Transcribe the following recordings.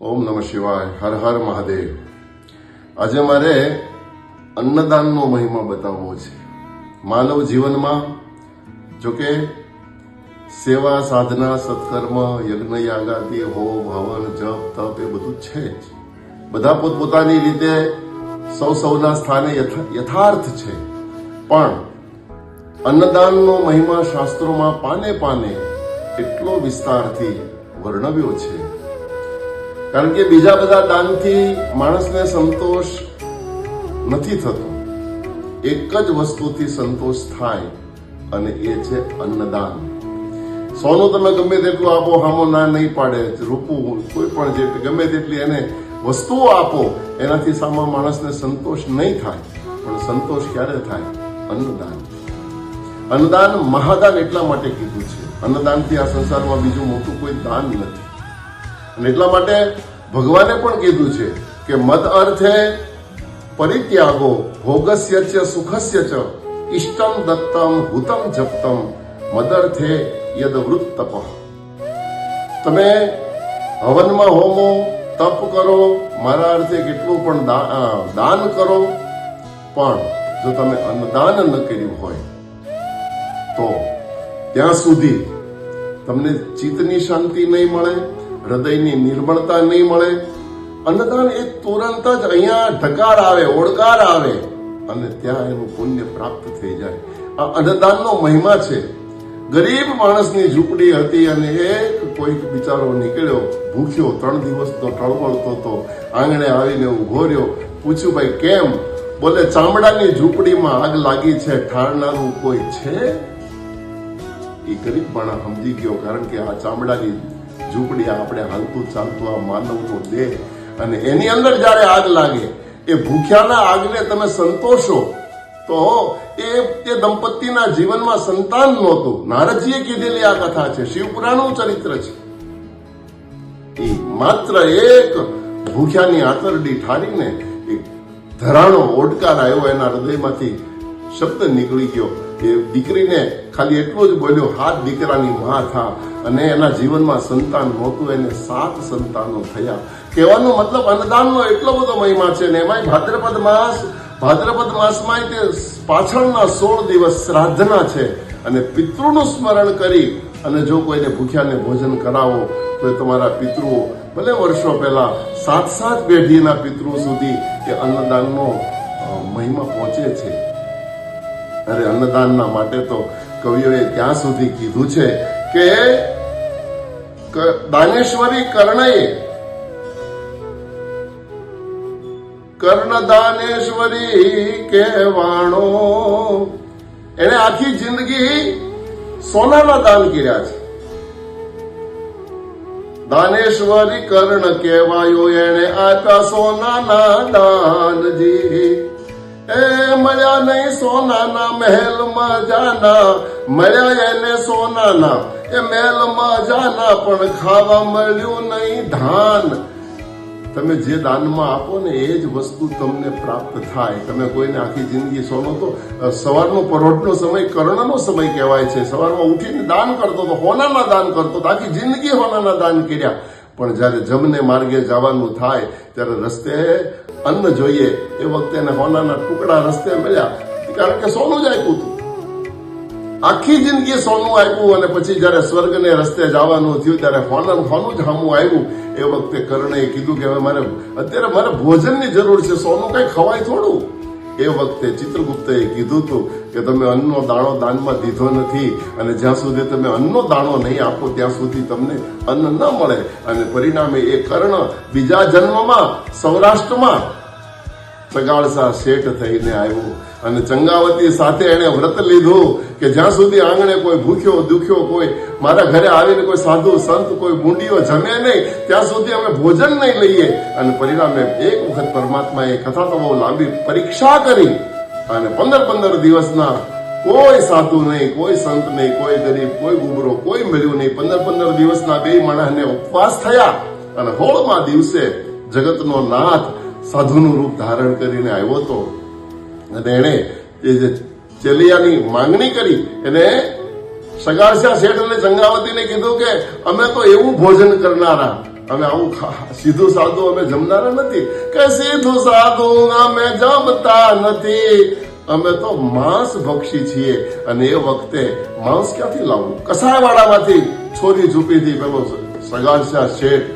ઓમ નમઃ શિવાય. હર હર મહાદેવ. આજે મારે અન્નદાનનો મહિમા બતાવવો છે. માનવ જીવનમાં જોકે સેવા, સાધના, સત્કર્મ, યજ્ઞ, યાગાદી, હોમ, હવન, જપ, તપ એ બધું છે જ. બધા પોતપોતાની રીતે સૌના સ્થાને યથાર્થ છે. પણ અન્નદાનનો મહિમા શાસ્ત્રોમાં પાને પાને એટલો વિસ્તારથી વર્ણવ્યો છે. કારણ કે બીજા બધા દાનથી માણસને સંતોષ નથી થતો. એક જ વસ્તુથી સંતોષ થાય અને એ છે અન્નદાન. સોનું તમે ગમે તેટલું આપો, હામો ના નહીં પાડે. રૂપું કોઈ પણ જે ગમે તેટલી એને વસ્તુઓ આપો, એનાથી સામા માણસને સંતોષ નહીં થાય. પણ સંતોષ ક્યારે થાય? અન્નદાન. અન્નદાન મહાદાન એટલા માટે કીધું છે. અન્નદાનથી આ સંસારમાં બીજું મોટું કોઈ દાન નથી. અને એટલા માટે ભગવાને પણ કીધું છે કે મદ અર્થે પરિત્યાગો ભોગસ્ય ચ સુખસ્ય ચ ઇષ્ટમ દત્તમ હુતમ જપ્તમ મદર્થે યદ વૃત્તપ. તમે હવનમાં હોમો, તપ કરો, મારા અર્થે કેટલું પણ દાન કરો, પણ જો તમે અન્નદાન ન કર્યું હોય તો ત્યાં સુધી તમને ચિત્તની શાંતિ નહીં મળે, હૃદયની નિર્મળતા નહીં મળે. અન્નદાન એ તુરંત જ અહીંયા ઢકાર આવે, ઓડકાર આવે અને ત્યાં એનું પુણ્ય પ્રાપ્ત થઈ જાય. આ અન્નદાનનો મહિમા છે. ગરીબ માણસની ઝૂંપડી હતી અને એક કોઈક બિચારો નીકળ્યો ભૂખ્યો, 3 દિવસનો ટળવળતો હતો, આંગણે આવીને ઉભો રહ્યો. પૂછ્યું, ભાઈ કેમ? બોલે, ચામડાની ઝૂંપડીમાં આગ લાગી છે, ઠારનારું કોઈ છે? એ ગરીબ માણસ સમજી ગયો. કારણ કે આ ચામડાની ઝૂંપડી આપણે હાલતું ચાલતું આ માનવનો દેહ, અને એની અંદર જ્યારે આગ લાગે, એ ભૂખ્યાના આગને તમે સંતોષો તો એ દંપતીના જીવનમાં સંતાન નહોતું. નારદજીએ કીધેલી આ કથા છે, શિવપુરાણનું ચરિત્ર છે. એ માત્ર એક ભૂખ્યાની આંતરડી ઠારીને એક ધરાણો ઓડકાર આવ્યો, એના હૃદયમાંથી શબ્દ નીકળી ગયો. એ દીકરીને ખાલી એટલું જ બોલ્યો, હાથ દીકરાની માં થા. અને એના જીવનમાં સંતાન નહોતું, એને 7 સંતાનો થયા. કહેવાનો મતલબ અન્નદાનનો એટલો બધો મહિમા છે. ને એમાંય ભાદ્રપદ માસમાં તે પાછળના 16 દિવસ શ્રાદ્ધના છે. અને પિતૃનું સ્મરણ કરી અને જો કોઈને ભૂખ્યાને ભોજન કરાવો તો તમારા પિતૃઓ ભલે વર્ષો પહેલા 7 પેઢીના પિતૃ સુધી એ અન્નદાનનો મહિમા પહોંચે છે. અરે અન્નદાનના માટે તો કવિઓએ ત્યાં સુધી કીધું છે કે દાનેશ્વરી કર્ણદાનેશ્વરી કહેવાણો. એને આખી જિંદગી સોનાના દાન કર્યા છે. દાનેશ્વરી કર્ણ કહેવાયો, એને આપ્યા સોનાના દાનજી. એ મળ્યા નહીં સોનાના મહેલમાં જાના, મળ્યા એને સોનાના એ મહેલમાં જાના, પણ ખાવા મળ્યું નહીં ધાન. તમે જે દાનમાં આપો ને એ જ વસ્તુ તમને પ્રાપ્ત થાય. તમે કોઈને આખી જિંદગી સોનો તો સવારનો પરોઢનો સમય કર્ણનો સમય કહેવાય છે. સવારમાં ઉઠીને દાન કરતો તો, હોનાના દાન કરતો તો, આખી જિંદગી હોનાના દાન કર્યા. પણ જ્યારે જમને માર્ગે જવાનું થાય ત્યારે રસ્તે અન્ન જોઈએ. એ વખતે એને હોનાના ટુકડા રસ્તે મળ્યા, કારણ કે સોનું જ આપ્યું હતું. આખી જિંદગી સોનું આપ્યું અને પછી જયારે સ્વર્ગને રસ્તે જવાનું થયું ત્યારે હોનું જ હામું આવ્યું. એ વખતે કર્ણએ કીધું કે હવે અત્યારે મારે ભોજનની જરૂર છે, સોનું કઈ ખવાય થોડું. એ વખતે ચિત્રગુપ્તએ કીધું હતું કે તમે અન્નનો દાણો દાનમાં દીધો નથી, અને જ્યાં સુધી તમે અન્નનો દાણો નહીં આપો ત્યાં સુધી તમને અન્ન ન મળે. અને પરિણામે એ કર્ણ બીજા જન્મમાં સૌરાષ્ટ્રમાં ચગાળસા શેઠ થઈને આવ્યો. અને ચંગાવતી સાથે એને વ્રત લીધું કે જ્યાં સુધી આંગણે કોઈ ભૂખ્યો દુખ્યો, કોઈ મારા ઘરે આવીને કોઈ સાધુ સંત, કોઈ બુંડીઓ જમે નહીં, ત્યાં સુધી અમે ભોજન નહીં લઈએ. અને પરિણામે એક વખત પરમાત્માએ કથા તો બહુ લાંબી પરીક્ષા કરી અને 15 દિવસના કોઈ સાધુ નહીં, કોઈ સંત નહીં, કોઈ ગરીબ, કોઈ ગુબરો, કોઈ મળ્યું નહીં. 15 દિવસના 2 માણસને ઉપવાસ થયા અને 16મા દિવસે જગતનો નાથ સાધુનું રૂપ ધારણ કરીને આવ્યો હતો. અને એને એ જે ચેલિયાની માંગણી કરી, એને સગાળસા શેઠ અને ચંગાવતીને કીધું કે અમે તો એવું ભોજન કરનારા અમે આવું સીધું સાદું અમે જમનારા નથી કે સીધું સાદું અમે જમતા નથી. અમે તો માંસ ભક્ષી છીએ. અને એ વખતે માંસ ક્યાંથી લાવવું? કસાયવાડામાંથી છોરી ઝૂપીથી પેલો સગાડશા શેઠ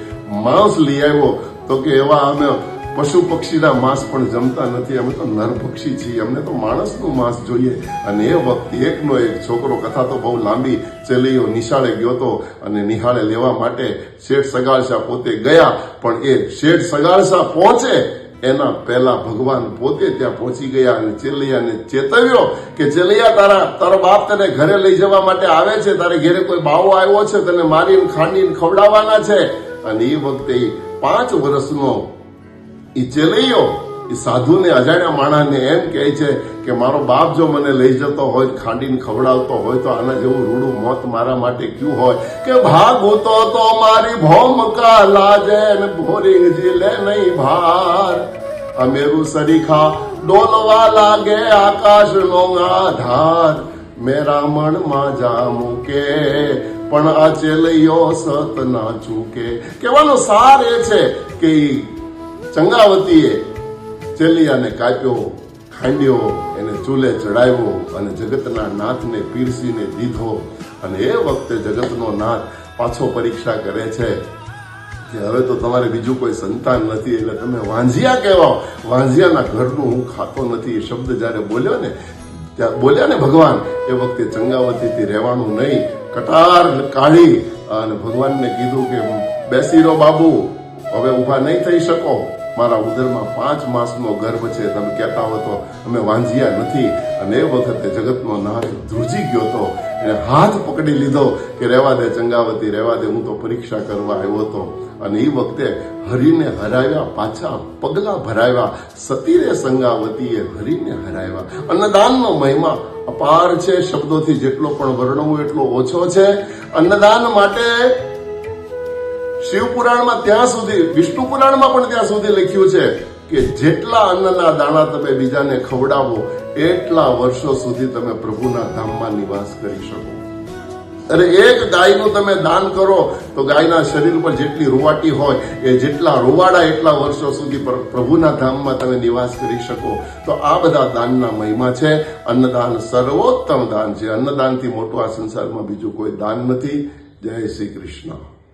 માંસ લઈ આવ્યો. તો કે એવા અમે પશુ પક્ષીના માંસ પણ જમતા નથી, અમે તો નરભક્ષી છીએ, અમને તો માણસનું માંસ જોઈએ. અને એ વખતે એકનો એક છોકરો, કથા તો બહુ લાંબી, ચેલીઓ નિશાળે ગયો હતો અને નિહાળે લેવા માટે શેઠ સગાડશા પોતે ગયા. પણ એ શેઠ સગાડશા પહોંચે એના પહેલા ભગવાન પોતે ત્યાં પહોંચી ગયા અને ચેલૈયાને ચેતવ્યો કે ચેલૈયા, તારો બાપ તને ઘરે લઈ જવા માટે આવે છે, તારે ઘરે કોઈ બાવો આવ્યો છે, તને મારીને ખાંડીને ખવડાવવાના છે. અને એ વખતે 5 વર્ષનો એ ચેલૈયો એ સાધુને, અજાણ્યા માણસને એમ કહે છે કે મારો બાપ જો મને લઈ જતો હોય, ખાંડીને ખવડાવતો હોય, તો આના જેવું રૂડું મોત મારા માટે ક્યું હોય કે ભાગું તો મારી ભોમકા લાજે ને ભોરિંગ જીલે નહીં ભાર. અમેરું સરીખા ડોલવા લાગે આકાશનો આધાર. મેરા મનમાં જા મૂકે પણ આ ચેલૈયો સત ના ચૂકે. કહેવાનો સાર એ છે કે ચંગાવતીએ ચેલિયાને કાપ્યો, ખાંડ્યો, એને ચૂલે ચડાવ્યો અને જગતના નાથને પીરસીને દીધો. અને એ વખતે જગતનો નાથ પાછો પરીક્ષા કરે છે કે હવે તો તમારે બીજું કોઈ સંતાન નથી, એટલે તમે વાંઝિયા કહેવાઓ. વાંઝિયાના ઘરનું હું ખાતો નથી. એ શબ્દ જ્યારે બોલ્યા ને ભગવાન, એ વખતે ચંગાવતીથી રહેવાનું નહીં, કટાર કાઢી અને ભગવાનને કીધું કે બેસી રહો બાબુ, હવે ઊભા નહીં થઈ શકો, મારા ઉદરમાં 5 માસનો ગર્ભ છે, તમે કહેતા હો તો અમે વાંઝિયા નથી. અને એ વખતે જગતનો નાથ ધ્રુજી ગયો હતો. એને હાથ પકડી લીધો કે રહેવા દે ચંગાવતી, રહેવા દે, હું તો પરીક્ષા કરવા આવ્યો હતો. અને એ વખતે હરિને હરાવ્યા, પાછા પગલા ભરાવ્યા. સતીરે સંગાવતીએ હરિને હરાવ્યા. અન્નદાનનો મહિમા અપાર છે, શબ્દોથી જેટલો પણ વર્ણવું એટલો ઓછો છે. અન્નદાન માટે શિવ પુરાણમાં ત્યાં સુધી, વિષ્ણુ પુરાણમાં પણ ત્યાં સુધી લખ્યું છે કે જેટલા અન્નના દાણા તમે બીજાને ખવડાવો એટલા વર્ષો સુધી તમે પ્રભુના ધામમાં નિવાસ કરી શકો. અરે એક ગાયનું તમે દાન કરો તો ગાયના શરીર પર જેટલી રૂવાટી હોય એ જેટલા રૂવાડા એટલા વર્ષો સુધી પ્રભુના ધામમાં તમે નિવાસ કરી શકો. તો આ બધા દાનના મહિમા છે. અન્નદાન સર્વોત્તમ દાન છે. અન્નદાનથી મોટું આ સંસારમાં બીજું કોઈ દાન નથી. જય શ્રી કૃષ્ણ.